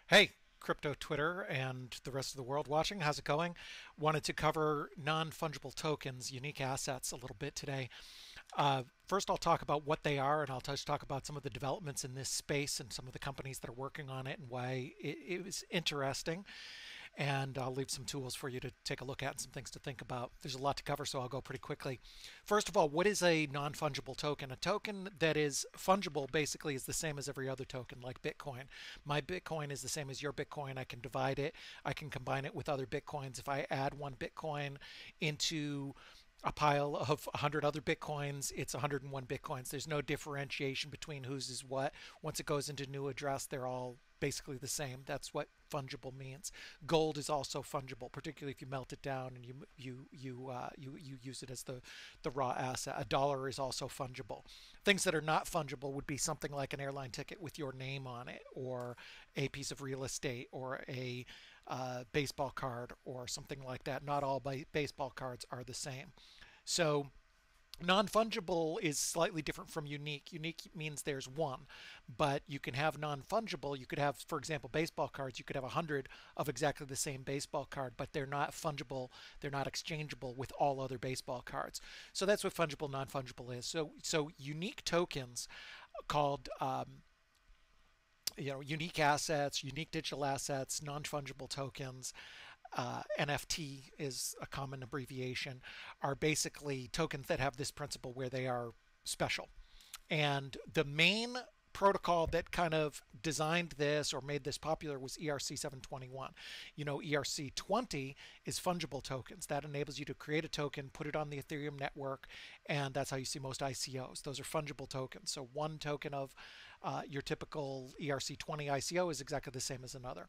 Hey, crypto Twitter and the rest of the world watching, how's it going? Wanted to cover non-fungible tokens, unique assets, a little bit today. First, I'll talk about what they are, and I'll talk about some of the developments in this space and some of the companies that are working on it and why it was interesting. And I'll leave some tools for you to take a look at and some things to think about. There's a lot to cover, so I'll go pretty quickly. First of all, what is a non-fungible token? A token that is fungible basically is the same as every other token, like Bitcoin. My Bitcoin is the same as your Bitcoin. I can divide it. I can combine it with other Bitcoins. If I add one Bitcoin into a pile of 100 other bitcoins, it's 101 bitcoins. There's no differentiation between whose is what. Once it goes into new address, they're all basically the same. That's what fungible means. Gold is also fungible, particularly if you melt it down and you use it as the raw asset. A dollar is also fungible. Things that are not fungible would be something like an airline ticket with your name on it, or a piece of real estate, or a baseball card, or something like that. Not all baseball cards are the same. So non-fungible is slightly different from unique. Unique means there's one, but you can have non-fungible. You could have, for example, baseball cards. You could have 100 of exactly the same baseball card, but they're not fungible. They're not exchangeable with all other baseball cards. So that's what fungible, non-fungible is. So unique tokens called unique assets, unique digital assets, non-fungible tokens. NFT is a common abbreviation, are basically tokens that have this principle where they are special. And the main protocol that kind of designed this or made this popular was ERC 721. You know, ERC 20 is fungible tokens. That enables you to create a token, put it on the Ethereum network, and that's how you see most ICOs. Those are fungible tokens. So one token of your typical ERC 20 ICO is exactly the same as another.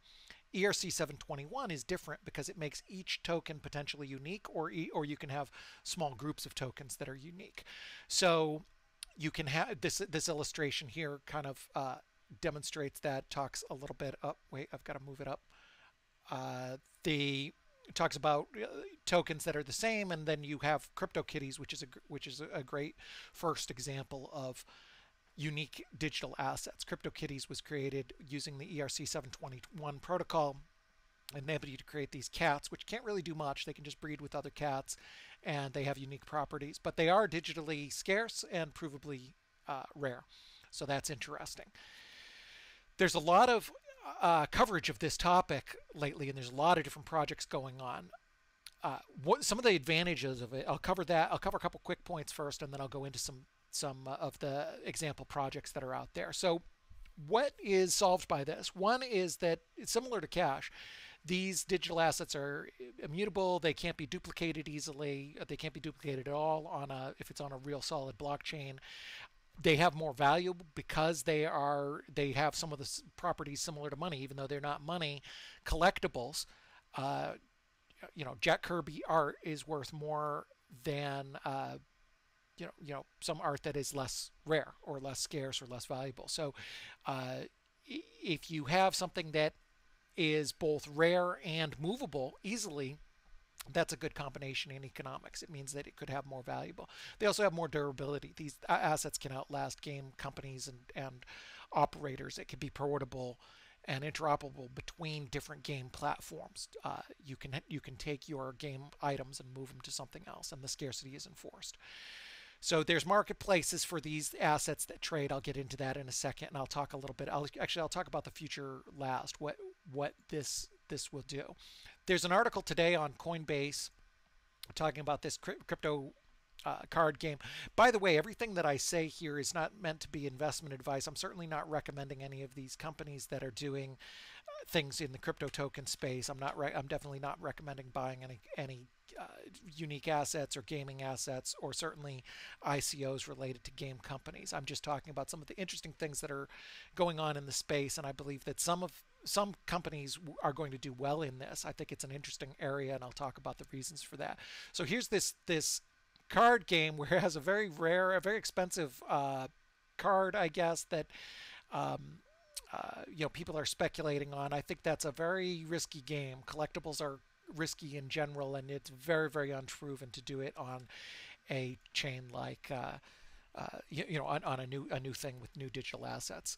ERC 721 is different because it makes each token potentially unique, or you can have small groups of tokens that are unique. So you can have this illustration here kind of demonstrates that. Talks a little bit up. Wait, I've got to move it up. The it talks about tokens that are the same, and then you have crypto kitties, which is a great first example of unique digital assets. Crypto kitties was created using the ERC 721 protocol, enable you to create these cats, which can't really do much. They can just breed with other cats, and they have unique properties. But they are digitally scarce and provably rare. So that's interesting. There's a lot of coverage of this topic lately, and there's a lot of different projects going on. What some of the advantages of it? I'll cover that. I'll cover a couple quick points first, and then I'll go into some of the example projects that are out there. So what is solved by this? One is that it's similar to cash. These digital assets are immutable. They can't be duplicated easily. They can't be duplicated at all if it's on a real solid blockchain. They have more value because they have some of the properties similar to money, even though they're not money. Collectibles. Jack Kirby art is worth more than some art that is less rare or less scarce or less valuable. So if you have something that is both rare and movable easily, that's a good combination in economics. It means that it could have more valuable. They also have more durability. These assets can outlast game companies and operators. It can be portable and interoperable between different game platforms. You can take your game items and move them to something else, and the scarcity is enforced. So there's marketplaces for these assets that trade. I'll get into that in a second, and I'll talk a little bit. I'll talk about the future last. What this will do. There's an article today on Coinbase talking about this crypto card game. By the way, everything that I say here is not meant to be investment advice. I'm certainly not recommending any of these companies that are doing things in the crypto token space. I'm definitely not recommending buying any unique assets or gaming assets, or certainly ICOs related to game companies. I'm just talking about some of the interesting things that are going on in the space, and I believe that some companies are going to do well in this. I think it's an interesting area, and I'll talk about the reasons for that. So here's this card game where it has a very rare, a very expensive card, I guess, that people are speculating on. I think that's a very risky game. Collectibles are risky in general, and it's very, very unproven to do it on a chain like on a new thing with new digital assets.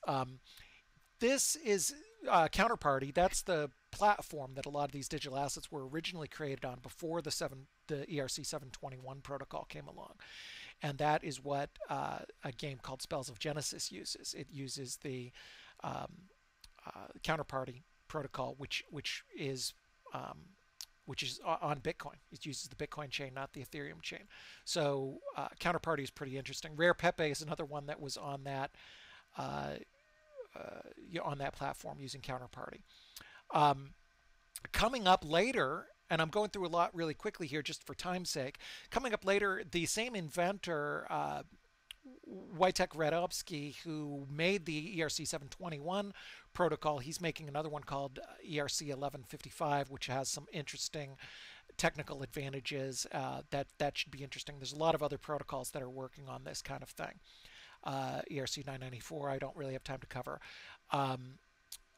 This is Counterparty. That's the platform that a lot of these digital assets were originally created on before the ERC 721 protocol came along, and that is what a game called Spells of Genesis uses. It uses the Counterparty protocol, which is on Bitcoin. It uses the Bitcoin chain, not the Ethereum chain. So Counterparty is pretty interesting. Rare Pepe is another one that was uh, on that platform using Counterparty. Um, Coming up later, and I'm going through a lot really quickly here just for time's sake. Coming up later, the same inventor, Wojtek Radowski, who made the ERC 721 protocol, he's making another one called ERC 1155, which has some interesting technical advantages. That should be interesting. There's a lot of other protocols that are working on this kind of thing. ERC 994, I don't really have time to cover.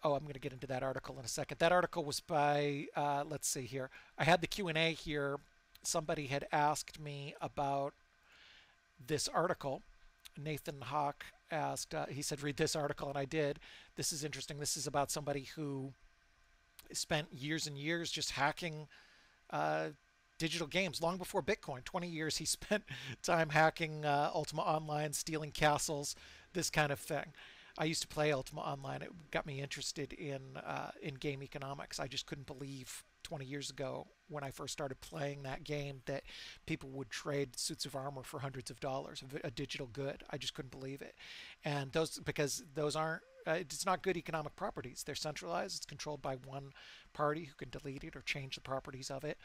Oh, I'm going to get into that article in a second. That article was by, let's see here. I had the Q&A here. Somebody had asked me about this article. Nathan Hawk asked, he said, read this article, and I did. This is interesting. This is about somebody who spent years and years just hacking digital games long before Bitcoin. 20 years he spent time hacking Ultima Online, stealing castles, this kind of thing. I used to play Ultima Online. It got me interested in game economics. I just couldn't believe 20 years ago when I first started playing that game that people would trade suits of armor for hundreds of dollars, a digital good. I just couldn't believe it. And because those aren't, it's not good economic properties. They're centralized. It's controlled by one party who can delete it or change the properties of it.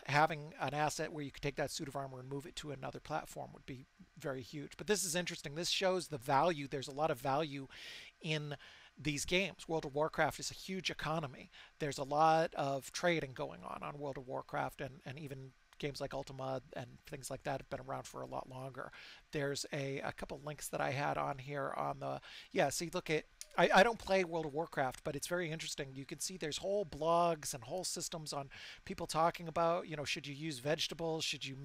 Having an asset where you could take that suit of armor and move it to another platform would be very huge. But this is interesting. This shows the value. There's a lot of value in these games. World of Warcraft is a huge economy. There's a lot of trading going on World of Warcraft, and even games like Ultima and things like that have been around for a lot longer. There's a couple links that I had on here on the, yeah, see, look at, I don't play World of Warcraft, but it's very interesting. You can see there's whole blogs and whole systems on people talking about, should you use vegetables? Should you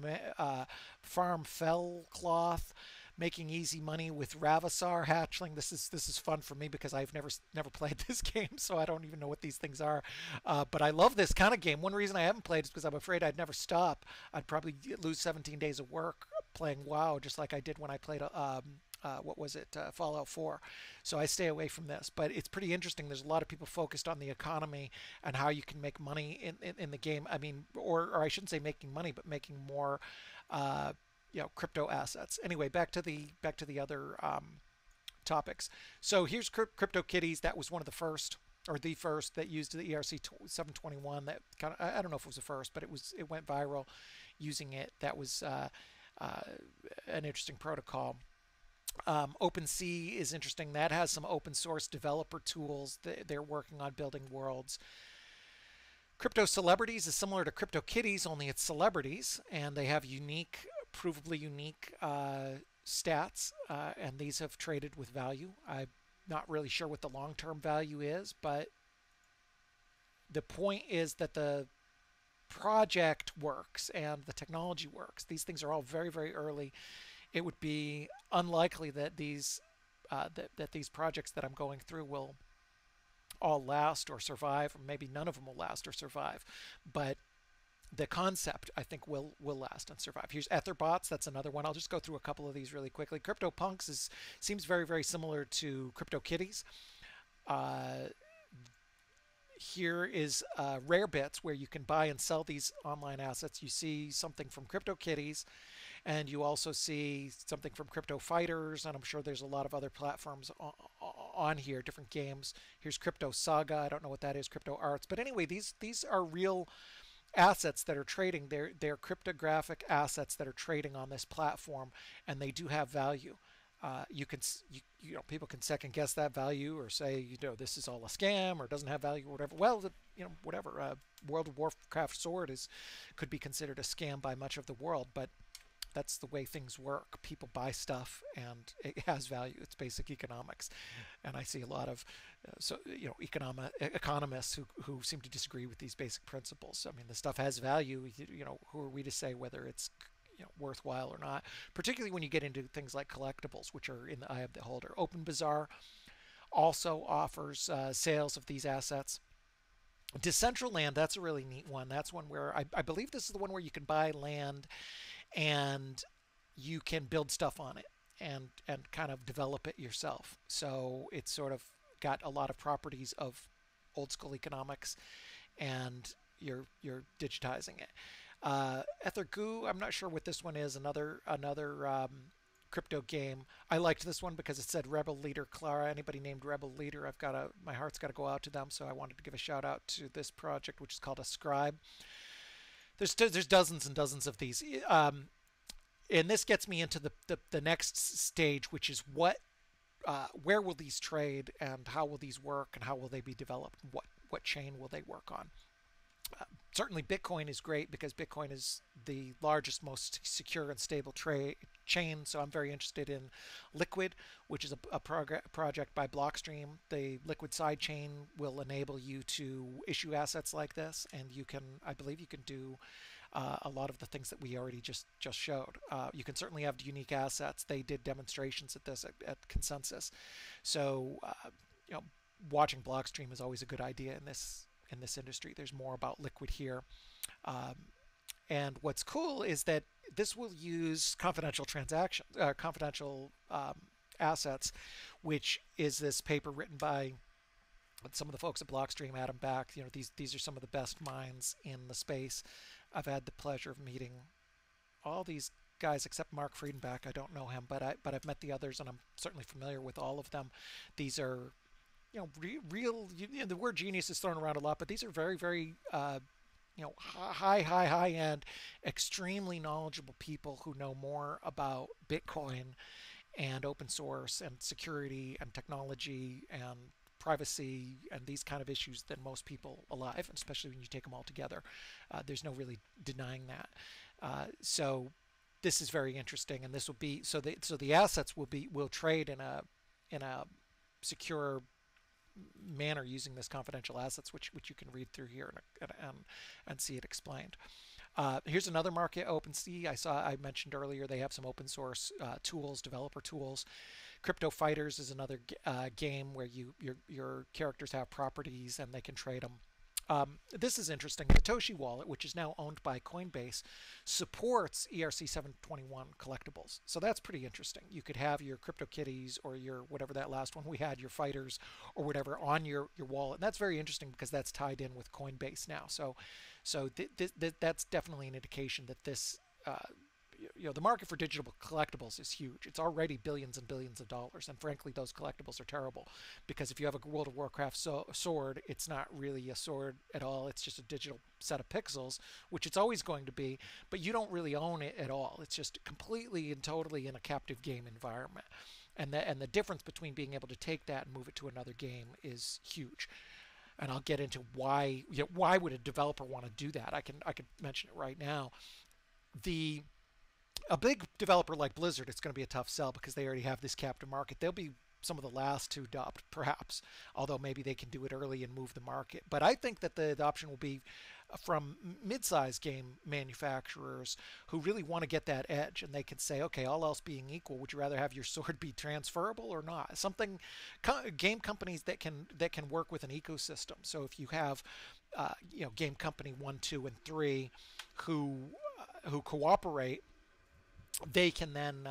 farm fell cloth? Making easy money with Ravasar hatchling. This is fun for me because I've never played this game, so I don't even know what these things are. But I love this kind of game. One reason I haven't played is because I'm afraid I'd never stop. I'd probably lose 17 days of work playing WoW, just like I did when I played what was it, Fallout 4. So I stay away from this. But it's pretty interesting. There's a lot of people focused on the economy and how you can make money in the game. I mean, or I shouldn't say making money, but making more crypto assets. Anyway, back to the other topics. So here's crypto kitties. That was one of the first, or the first, that used the ERC 721. That kind of, I don't know if it was the first, but it went viral using it. That was an interesting protocol. OpenSea is interesting. That has some open source developer tools. They're working on building worlds. Crypto Celebrities is similar to Crypto Kitties, only it's celebrities, and they have provably unique stats, and these have traded with value. I'm not really sure what the long-term value is, but the point is that the project works and the technology works. These things are all very, very early. It would be unlikely that these projects that I'm going through will all last or survive, or maybe none of them will last or survive. But the concept, I think, will last and survive. Here's Etherbots. That's another one. I'll just go through a couple of these really quickly. CryptoPunks seems very, very similar to CryptoKitties. Here is Rare Bits, where you can buy and sell these online assets. You see something from CryptoKitties, and you also see something from Crypto Fighters, and I'm sure there's a lot of other platforms on here, different games. Here's Crypto Saga. I don't know what that is. Crypto Arts. But anyway, these are real assets that are trading. They're cryptographic assets that are trading on this platform, and they do have value. People can second guess that value or say, this is all a scam or doesn't have value or whatever. Well, whatever. World of Warcraft sword could be considered a scam by much of the world, but that's the way things work. People buy stuff and it has value. It's basic economics. And I see a lot of economists who seem to disagree with these basic principles. I mean, the stuff has value. Who are we to say whether it's worthwhile or not, particularly when you get into things like collectibles, which are in the eye of the beholder. OpenBazaar also offers sales of these assets. Decentraland, that's a really neat one. That's one where I believe this is the one where you can buy land and you can build stuff on it and kind of develop it yourself. So it's sort of got a lot of properties of old school economics, and you're digitizing it. Ethergoo, I'm not sure what this one is. Another crypto game. I liked this one because it said Rebel Leader Clara. Anybody named Rebel Leader, my heart's got to go out to them. So I wanted to give a shout out to this project, which is called Ascribe. There's dozens and dozens of these, and this gets me into the next stage, which is where will these trade and how will these work and how will they be developed? What chain will they work on? Certainly Bitcoin is great because Bitcoin is the largest, most secure and stable chain. So I'm very interested in Liquid, which is a project by Blockstream. The Liquid sidechain will enable you to issue assets like this, and I believe you can do a lot of the things that we already just showed. You can certainly have unique assets. They did demonstrations at this at Consensus. So watching Blockstream is always a good idea in this industry. There's more about Liquid here. And what's cool is that this will use confidential transactions, confidential assets, which is this paper written by some of the folks at Blockstream, Adam Back. These are some of the best minds in the space. I've had the pleasure of meeting all these guys except Mark Friedenbach. I don't know him, but I've met the others, and I'm certainly familiar with all of them. These are real. The word genius is thrown around a lot, but these are very, very high end, extremely knowledgeable people who know more about Bitcoin and open source and security and technology and privacy and these kind of issues than most people alive, especially when you take them all together. There's no really denying that. So this is very interesting, and this will be so the assets will trade in a secure manner using this confidential assets, which you can read through here and see it explained. Here's another market, OpenSea. I mentioned earlier they have some open source tools, developer tools. Crypto Fighters is another game where your characters have properties and they can trade them. This is interesting. The Toshi wallet, which is now owned by Coinbase, supports ERC-721 collectibles. So that's pretty interesting. You could have your crypto kitties or your whatever that last one we had, your fighters or whatever on your wallet. And that's very interesting because that's tied in with Coinbase now. So that's definitely an indication that this the market for digital collectibles is huge. It's already billions and billions of dollars, and frankly, those collectibles are terrible because if you have a World of Warcraft sword, it's not really a sword at all. It's just a digital set of pixels, which it's always going to be, but you don't really own it at all. It's just completely and totally in a captive game environment, and the difference between being able to take that and move it to another game is huge. And I'll get into why would a developer want to do that. I could mention it right now. A big developer like Blizzard, it's going to be a tough sell because they already have this captive market. They'll be some of the last to adopt, perhaps, although maybe they can do it early and move the market. But I think that the adoption will be from mid-sized game manufacturers who really want to get that edge, and they can say, okay, all else being equal, would you rather have your sword be transferable or not? Game companies that can work with an ecosystem. So if you have game company 1, 2, and 3 who cooperate, they can then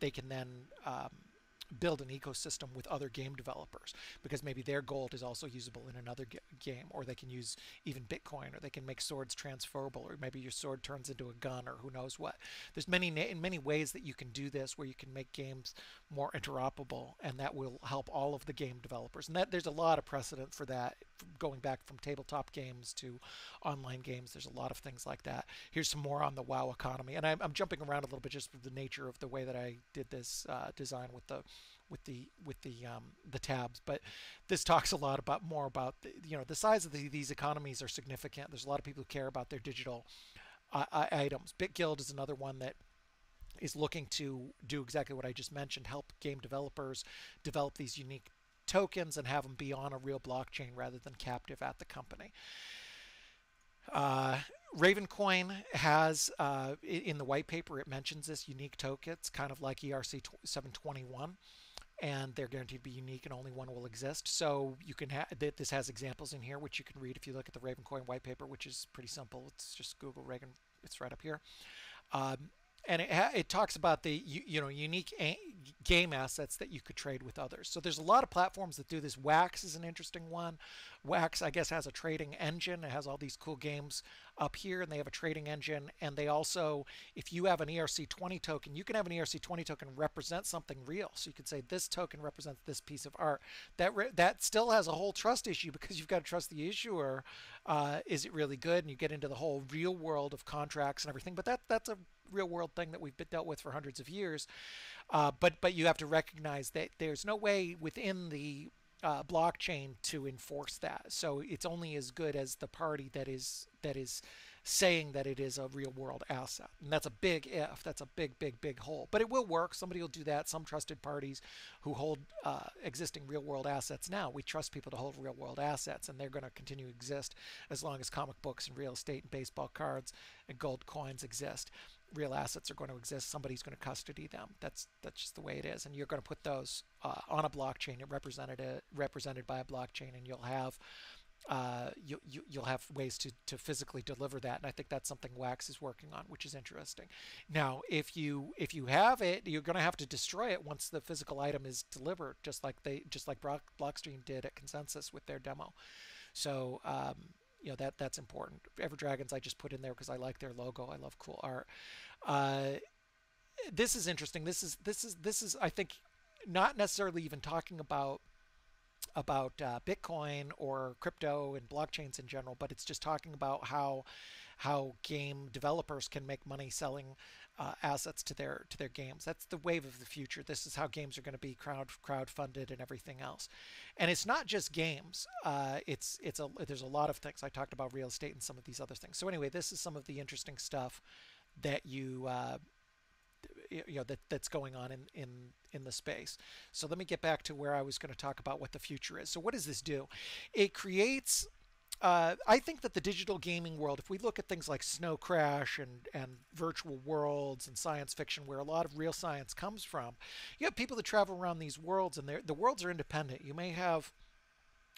they can then build an ecosystem with other game developers because maybe their gold is also usable in another game, or they can use even Bitcoin, or they can make swords transferable, or maybe your sword turns into a gun, or who knows what. There's many ways that you can do this where you can make games more interoperable, and that will help all of the game developers. And there's a lot of precedent for that, going back from tabletop games to online games. There's a lot of things like that. Here's some more on the WoW economy, and I'm jumping around a little bit just with the nature of the way that I did this design with the tabs, but this talks a lot more about the size of these economies are significant. There's a lot of people who care about their digital items. BitGuild is another one that is looking to do exactly what I just mentioned, help game developers develop these unique tokens and have them be on a real blockchain rather than captive at the company. Ravencoin has, in the white paper, it mentions this unique token. It's kind of like ERC-721. and they're guaranteed to be unique and only one will exist. So you can this has examples in here which you can read if you look at the Ravencoin white paper, which is pretty simple. It's just Google Raven. It's right up here. Um, and it talks about the unique game assets that you could trade with others. So there's a lot of platforms that do this. Wax is an interesting one. Wax, I guess, has a trading engine. It has all these cool games up here, and they have a trading engine. And they also, if you have an ERC20 token, you can have an ERC20 token represent something real. So you could say this token represents this piece of art. That still has a whole trust issue because you've got to trust the issuer. Is it really good? And you get into the whole real world of contracts and everything. But that's a real world thing that we've been dealt with for hundreds of years. But you have to recognize that there's no way within the blockchain to enforce that. So it's only as good as the party that is saying that it is a real world asset. And that's a big if. That's a big hole. But it will work. Somebody will do that. Some trusted parties who hold existing real world assets now. We trust people to hold real world assets, and they're going to continue to exist as long as comic books and real estate and baseball cards and gold coins exist. Real assets are going to exist. Somebody's going to custody them. That's just the way it is. And you're going to put those on a blockchain, represented by a blockchain, and you'll have you'll have ways to physically deliver that. And I think that's something Wax is working on, which is interesting. Now, if you have it, you're going to have to destroy it once the physical item is delivered, just like Blockstream did at Consensus with their demo. So that's important. Everdragons I just put in there because I like their logo. I love cool art. This is interesting. This is I think not necessarily even talking about Bitcoin or crypto and blockchains in general, but it's just talking about how game developers can make money selling assets to their games. That's the wave of the future. This is how games are going to be crowdfunded and everything else. And it's not just games. There's a lot of things. I talked about real estate and some of these other things. So anyway, this is some of the interesting stuff that that's going on in the space. So let me get back to where I was going to talk about what the future is. So what does this do? It creates I think that the digital gaming world, if we look at things like Snow Crash and virtual worlds and science fiction, where a lot of real science comes from, you have people that travel around these worlds, and the worlds are independent. You may have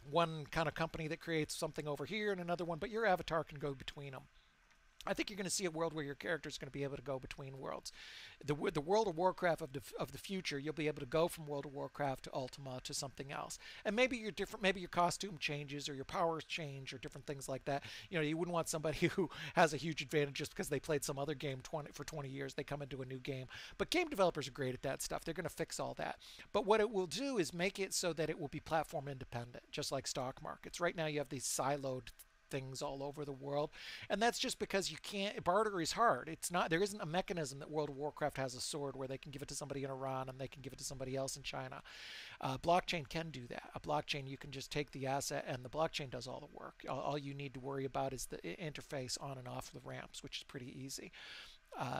one kind of company that creates something over here and another one, but your avatar can go between them. I think you're going to see a world where your character is going to be able to go between worlds. The World of Warcraft of the future, you'll be able to go from World of Warcraft to Ultima to something else. And maybe you're different. Maybe your costume changes or your powers change or different things like that. You wouldn't want somebody who has a huge advantage just because they played some other game for 20 years. They come into a new game. But game developers are great at that stuff. They're going to fix all that. But what it will do is make it so that it will be platform independent, just like stock markets. Right now you have these siloed things all over the world, and that's just because you can't. Barter is hard. There isn't a mechanism that World of Warcraft has a sword where they can give it to somebody in Iran and they can give it to somebody else in China. Blockchain can do that. A blockchain, you can just take the asset and the blockchain does all the work. All you need to worry about is the interface on and off the ramps, which is pretty easy.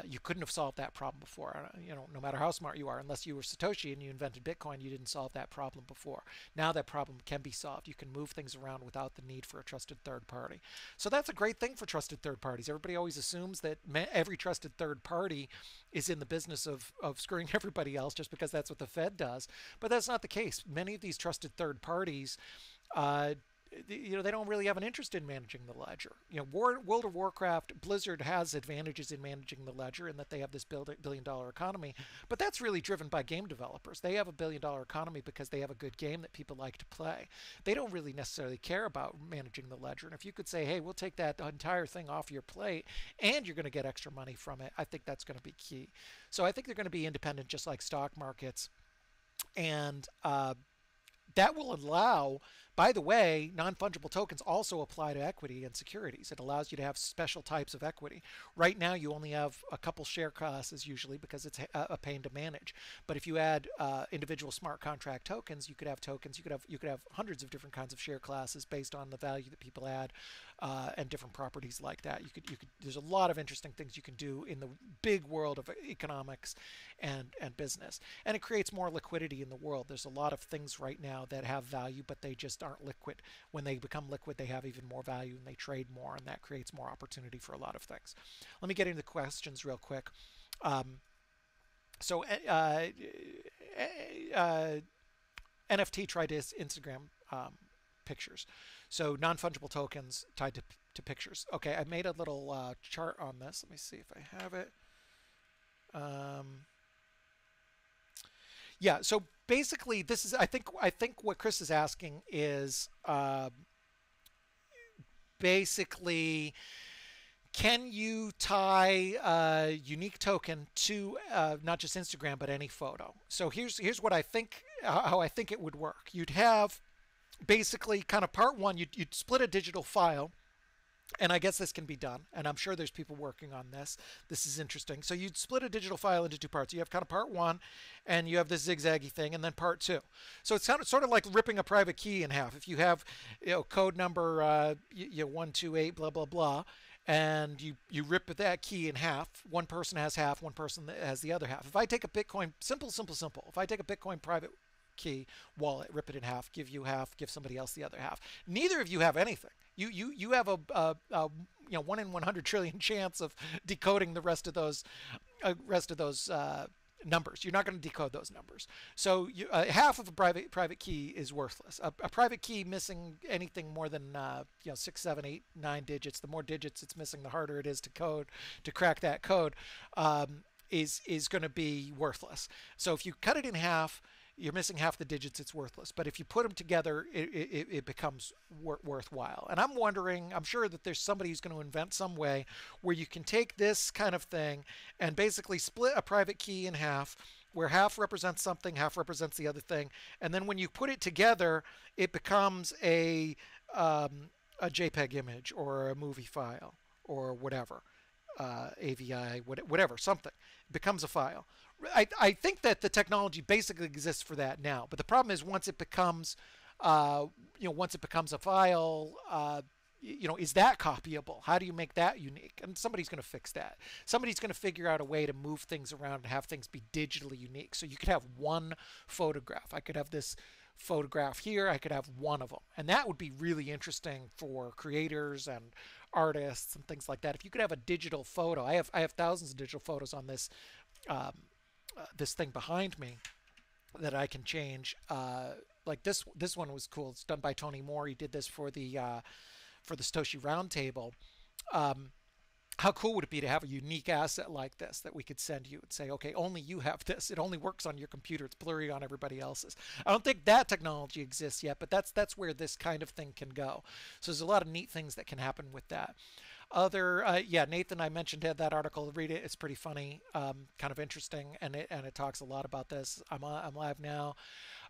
You couldn't have solved that problem before. No matter how smart you are, unless you were Satoshi and you invented Bitcoin, you didn't solve that problem before. Now that problem can be solved. You can move things around without the need for a trusted third party. So that's a great thing for trusted third parties. Everybody always assumes that every trusted third party is in the business of screwing everybody else just because that's what the Fed does. But that's not the case. Many of these trusted third parties they don't really have an interest in managing the ledger. World of Warcraft, Blizzard has advantages in managing the ledger in that they have this billion-dollar economy, but that's really driven by game developers. They have a billion-dollar economy because they have a good game that people like to play. They don't really necessarily care about managing the ledger. And if you could say, hey, we'll take that entire thing off your plate and you're going to get extra money from it, I think that's going to be key. So I think they're going to be independent just like stock markets. And that will allow, by the way, non-fungible tokens also apply to equity and securities. It allows you to have special types of equity. Right now, you only have a couple share classes usually because it's a pain to manage. But if you add individual smart contract tokens, you could have tokens. You could have hundreds of different kinds of share classes based on the value that people add and different properties like that. There's a lot of interesting things you can do in the big world of economics and business, and it creates more liquidity in the world. There's a lot of things right now that have value, but they just aren't liquid. When they become liquid, they have even more value and they trade more, and that creates more opportunity for a lot of things. Let me get into the questions real quick. So NFT tied to Instagram pictures. So non-fungible tokens tied to pictures. Okay, I made a little chart on this. Let me see if I have it. Yeah, so basically this is I think what Chris is asking is basically can you tie a unique token to not just Instagram but any photo? So here's what I think how I think it would work. You'd have basically kind of part one. You'd split a digital file, and I guess this can be done, and I'm sure there's people working on this. This is interesting. So you'd split a digital file into two parts. You have kind of part one, and you have this zigzaggy thing, and then part two. So it's sort of like ripping a private key in half. If you have, code number 128 blah blah blah, and you rip that key in half. One person has half, one person has the other half. If I take a Bitcoin, simple. If I take a Bitcoin private key wallet, rip it in half, give you half, give somebody else the other half. Neither of you have anything. You have a 1 in 100 trillion chance of decoding the rest of those numbers. You're not going to decode those numbers. So half of a private key is worthless. A private key missing anything more than 6, 7, 8, 9 digits. The more digits it's missing, the harder it is to crack that code. Is going to be worthless. So if you cut it in half, you're missing half the digits, it's worthless. But if you put them together, it becomes worthwhile. And I'm wondering, I'm sure that there's somebody who's going to invent some way where you can take this kind of thing and basically split a private key in half, where half represents something, half represents the other thing. And then when you put it together, it becomes a JPEG image or a movie file or whatever, AVI, whatever, something. It becomes a file. I think that the technology basically exists for that now, but the problem is once it becomes, once it becomes a file, is that copyable? How do you make that unique? And somebody's going to fix that. Somebody's going to figure out a way to move things around and have things be digitally unique. So you could have one photograph. I could have this photograph here. I could have one of them, and that would be really interesting for creators and artists and things like that. If you could have a digital photo, I have thousands of digital photos on this. This thing behind me that I can change. Like this one was cool. It's done by Tony Moore. He did this for the Satoshi Roundtable. How cool would it be to have a unique asset like this that we could send you and say, okay, only you have this. It only works on your computer. It's blurry on everybody else's. I don't think that technology exists yet, but that's where this kind of thing can go. So there's a lot of neat things that can happen with that. Nathan, I mentioned that article. Read it. It's pretty funny, kind of interesting, and it talks a lot about this. I'm live now.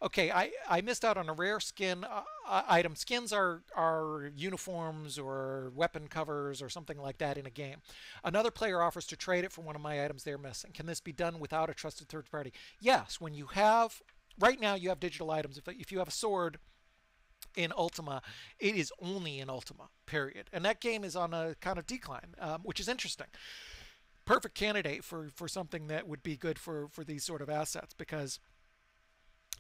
Okay, I missed out on a rare skin item. Skins are uniforms or weapon covers or something like that in a game. Another player offers to trade it for one of my items they're missing. Can this be done without a trusted third party? Yes. When you have right now you have digital items. If you have a sword in Ultima, it is only in Ultima, period. And that game is on a kind of decline, which is interesting. Perfect candidate for something that would be good for these sort of assets, because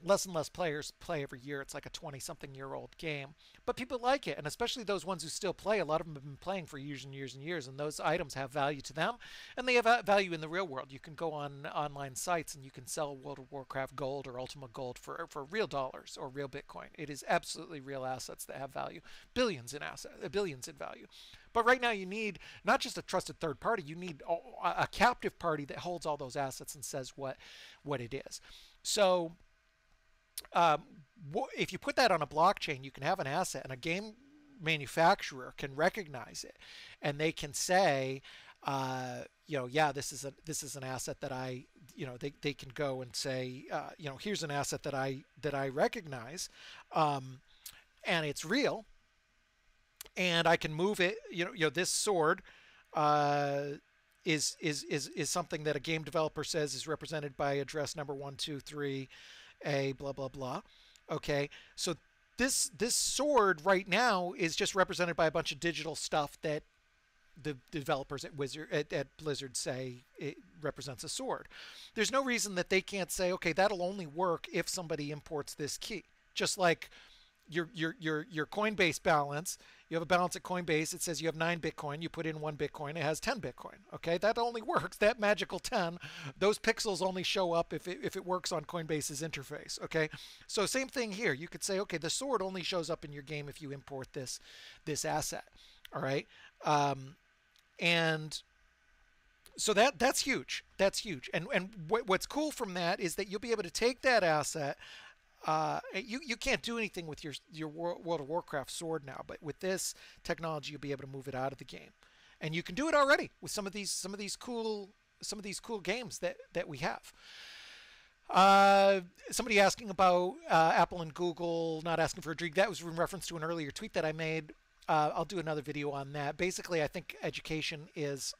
less and less players play every year. It's like a 20-something-year-old game. But people like it, and especially those ones who still play. A lot of them have been playing for years and years and years, and those items have value to them, and they have value in the real world. You can go on online sites and you can sell World of Warcraft gold or Ultima gold for real dollars or real Bitcoin. It is absolutely real assets that have value. Billions in value. But right now you need not just a trusted third party, you need a captive party that holds all those assets and says what it is. So if you put that on a blockchain, you can have an asset, and a game manufacturer can recognize it, and they can say, yeah, this is an asset that I, they can go and say, here's an asset that I recognize, and it's real, and I can move it. This sword is something that a game developer says is represented by address number 123. A blah blah blah. Okay, so this sword right now is just represented by a bunch of digital stuff that the developers at Blizzard say it represents a sword. There's no reason that they can't say, okay, that'll only work if somebody imports this key. Just like your Coinbase balance. You have a balance at Coinbase. It says you have 9 Bitcoin. You put in 1 Bitcoin. It has 10 Bitcoin. Okay, that only works. That magical 10. Those pixels only show up if it works on Coinbase's interface. Okay, so same thing here. You could say, okay, the sword only shows up in your game if you import this asset. All right, and so that's huge. That's huge. And what's cool from that is that you'll be able to take that asset. You can't do anything with your World of Warcraft sword now, but with this technology, you'll be able to move it out of the game, and you can do it already with some of these cool games that we have. Somebody asking about Apple and Google not asking for a drink. That was in reference to an earlier tweet that I made. I'll do another video on that. Basically, I think education is,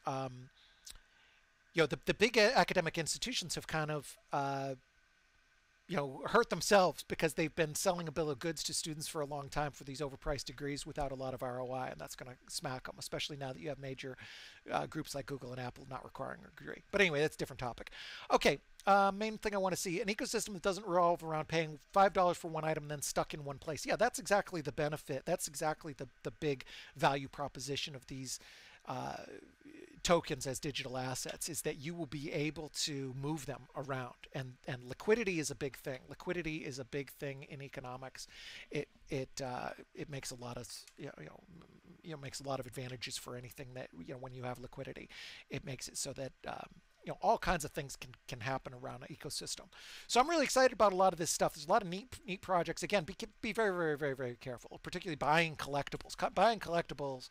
the big academic institutions have kind of hurt themselves because they've been selling a bill of goods to students for a long time for these overpriced degrees without a lot of ROI, and that's going to smack them, especially now that you have major groups like Google and Apple not requiring a degree. But anyway, that's a different topic. Okay, main thing I want to see, an ecosystem that doesn't revolve around paying $5 for one item and then stuck in one place. Yeah, that's exactly the benefit. That's exactly the big value proposition of these tokens as digital assets, is that you will be able to move them around, and liquidity is a big thing. Liquidity is a big thing in economics. It makes a lot of makes a lot of advantages for anything that when you have liquidity, it makes it so that all kinds of things can happen around an ecosystem. So I'm really excited about a lot of this stuff. There's a lot of neat projects. Again, be very, very, very, very careful, particularly buying collectibles. Buying collectibles,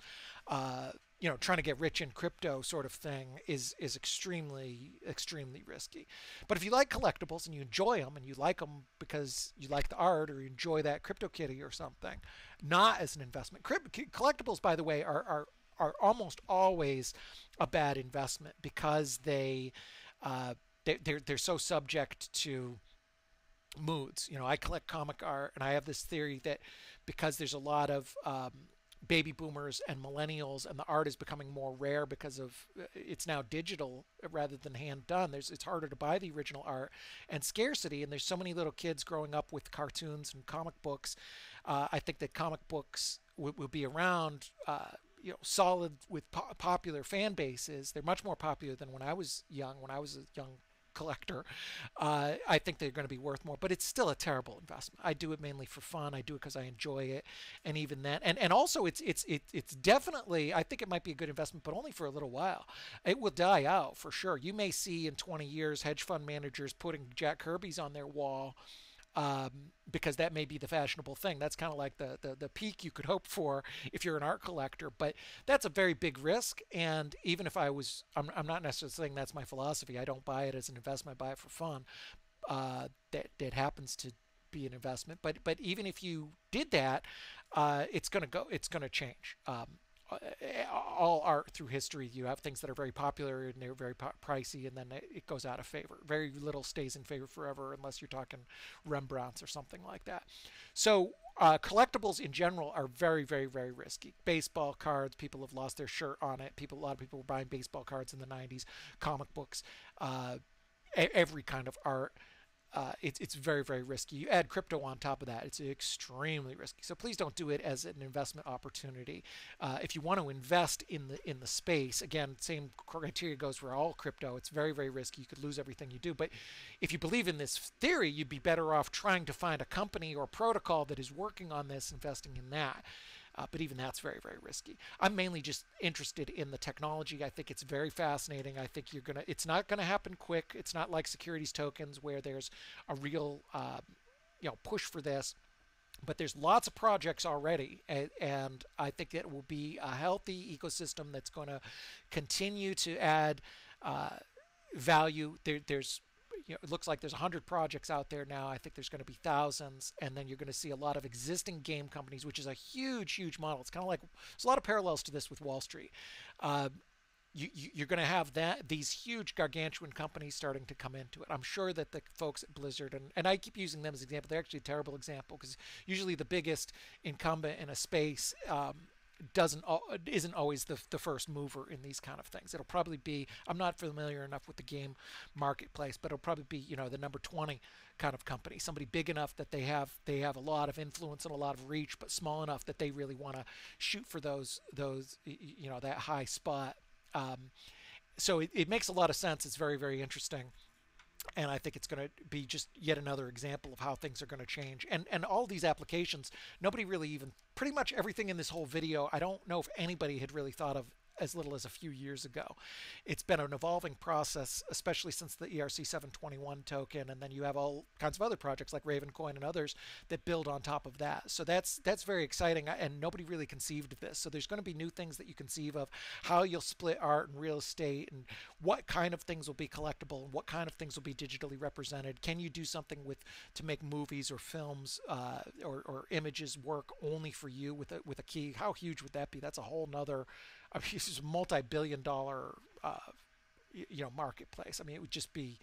trying to get rich in crypto sort of thing is extremely, extremely risky. But if you like collectibles and you enjoy them and you like them because you like the art or you enjoy that crypto kitty or something, not as an investment. Collectibles, by the way, are almost always a bad investment because they're so subject to moods. I collect comic art, and I have this theory that because there's a lot of baby boomers and millennials, and the art is becoming more rare because of it's now digital rather than hand done. It's harder to buy the original art, and scarcity. And there's so many little kids growing up with cartoons and comic books. I think that comic books will be around. Solid with popular fan bases. They're much more popular than when I was young. When I was a young collector, I think they're going to be worth more. But it's still a terrible investment. I do it mainly for fun. I do it because I enjoy it, and even that, and also it's definitely. I think it might be a good investment, but only for a little while. It will die out for sure. You may see in 20 years hedge fund managers putting Jack Kirby's on their wall. Because that may be the fashionable thing. That's kind of like the peak you could hope for if you're an art collector. But that's a very big risk. And even if I'm not necessarily saying that's my philosophy. I don't buy it as an investment. I buy it for fun. That happens to be an investment. But even if you did that, it's going to change. All art through history, you have things that are very popular and they're very pricey, and then it goes out of favor. Very little stays in favor forever unless you're talking Rembrandts or something like that. So collectibles in general are very, very, very risky. Baseball cards, people have lost their shirt on it. A lot of people were buying baseball cards in the 90s. Comic books, every kind of art. It's very, very risky. You add crypto on top of that, it's extremely risky. So please don't do it as an investment opportunity. If you want to invest in the space, again, same criteria goes for all crypto. It's very, very risky. You could lose everything you do. But if you believe in this theory, you'd be better off trying to find a company or protocol that is working on this, investing in that. But even that's very, very risky. I'm mainly just interested in the technology. I think it's very fascinating. I think it's not gonna happen quick. It's not like securities tokens where there's a real, push for this. But there's lots of projects already, and I think it will be a healthy ecosystem that's going to continue to add value. There's it looks like there's 100 projects out there now. I think there's going to be thousands, and then you're going to see a lot of existing game companies, which is a huge, huge model. It's kind of like there's a lot of parallels to this with Wall Street. You're going to have these huge gargantuan companies starting to come into it. I'm sure that the folks at Blizzard, and I keep using them as an example, they're actually a terrible example because usually the biggest incumbent in a space doesn't isn't always the first mover in these kind of things. It'll probably be, I'm not familiar enough with the game marketplace, but it'll probably be, you know, the number 20 kind of company, somebody big enough that they have a lot of influence and a lot of reach, but small enough that they really want to shoot for those you know, that high spot. So it makes a lot of sense. It's very interesting, and I think it's going to be just yet another example of how things are going to change. And all these applications, nobody really even, pretty much everything in this whole video, I don't know if anybody had really thought of as little as a few years ago. It's been an evolving process, especially since the ERC 721 token, and then you have all kinds of other projects like Ravencoin and others that build on top of that. So that's very exciting, and nobody really conceived of this. So there's going to be new things that you conceive of, how you'll split art and real estate, and what kind of things will be collectible, and what kind of things will be digitally represented. Can you do something with to make movies or films or images work only for you with a key? How huge would that be? That's a whole nother, I mean, this is a multi-billion-dollar, you know, marketplace. I mean, it would just be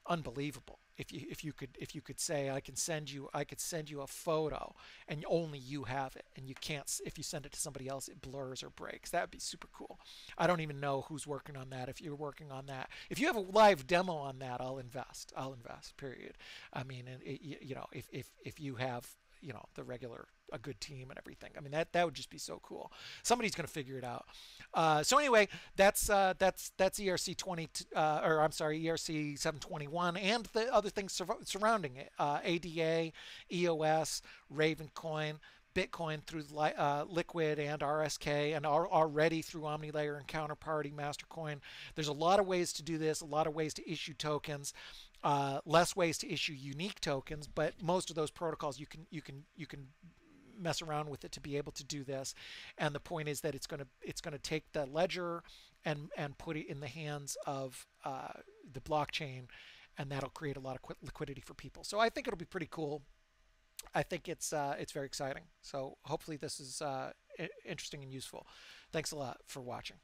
unbelievable if you could say, I could send you a photo and only you have it, and you can't, if you send it to somebody else, it blurs or breaks. That would be super cool. I don't even know who's working on that. If you're working on that, if you have a live demo on that, I'll invest. I'll invest. Period. I mean, and you know, if you have, you know, the regular, a good team and everything. I mean, that would just be so cool. Somebody's going to figure it out. So anyway, that's ERC 20, or I'm sorry, ERC 721, and the other things surrounding it: ADA, EOS, Ravencoin, Bitcoin through Liquid and RSK, and already through OmniLayer and Counterparty, Mastercoin. There's a lot of ways to do this, a lot of ways to issue tokens, less ways to issue unique tokens, but most of those protocols you can mess around with it to be able to do this. And the point is that it's going to take the ledger and put it in the hands of the blockchain, and that'll create a lot of liquidity for people. So I think it'll be pretty cool. I think it's very exciting. So hopefully this is interesting and useful. Thanks a lot for watching.